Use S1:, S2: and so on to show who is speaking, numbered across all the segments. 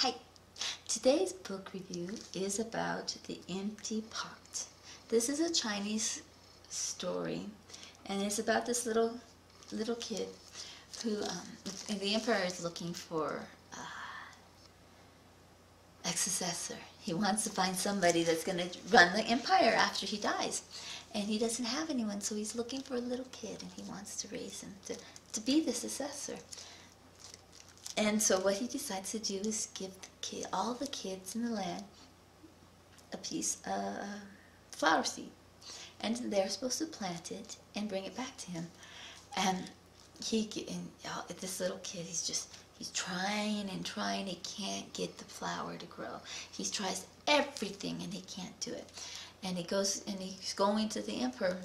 S1: Hi! Today's book review is about The Empty Pot. This is a Chinese story, and it's about this little kid who, and the emperor is looking for a successor. He wants to find somebody that's going to run the empire after he dies. And he doesn't have anyone, so he's looking for a little kid, and he wants to raise him to be the successor. And so what he decides to do is give all the kids in the land a piece of flower seed. And they're supposed to plant it and bring it back to him. And this little kid, he's trying and trying. He can't get the flower to grow. He tries everything and he can't do it. And he's going to the emperor.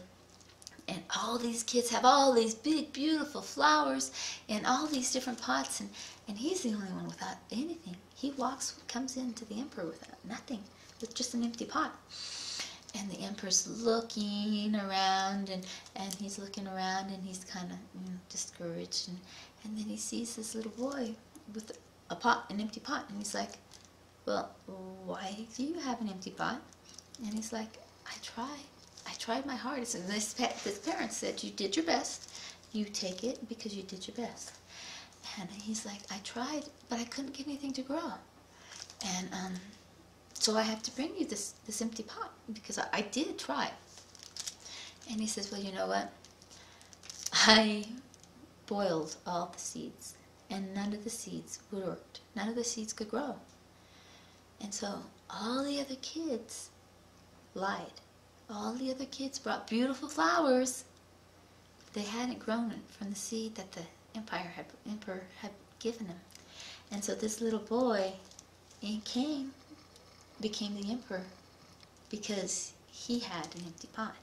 S1: And all these kids have all these big, beautiful flowers in all these different pots, and he's the only one without anything. He comes into the emperor without nothing, with just an empty pot. And the emperor's looking around, and he's looking around, and he's kind of discouraged. And then he sees this little boy with an empty pot, and he's like, "Well, why do you have an empty pot?" And he's like, I tried my hardest. And this parent said, you did your best. You take it because you did your best. And he's like, I tried, but I couldn't get anything to grow. And so I have to bring you this empty pot because I did try. And he says, well, you know what? I boiled all the seeds, and none of the seeds worked. None of the seeds could grow. And so all the other kids lied. All the other kids brought beautiful flowers. They hadn't grown from the seed that the emperor had given him. And so this little boy became the emperor because he had an empty pot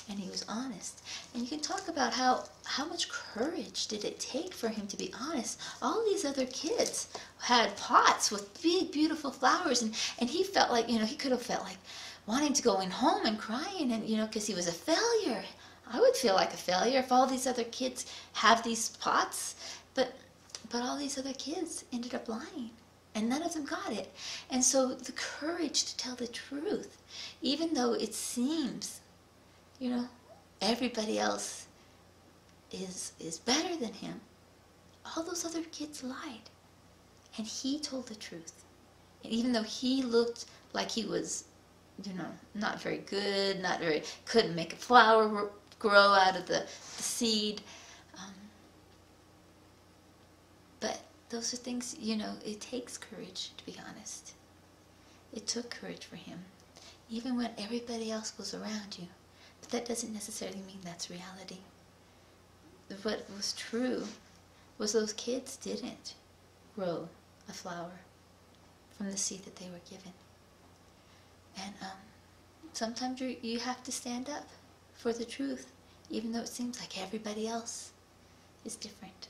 S1: and he was honest. And you can talk about how much courage did it take for him to be honest. All these other kids had pots with big, beautiful flowers, and he felt like, he could have felt like wanting to go in home and crying, and because he was a failure. I would feel like a failure if all these other kids have these pots, but all these other kids ended up lying, and none of them got it. And so the courage to tell the truth, even though it seems, everybody else is better than him, all those other kids lied, and he told the truth. And even though he looked like he was not very good, couldn't make a flower grow out of the seed. But those are things, it takes courage to be honest. It took courage for him, even when everybody else was around you. But that doesn't necessarily mean that's reality. What was true was those kids didn't grow a flower from the seed that they were given. And sometimes you have to stand up for the truth, even though it seems like everybody else is different.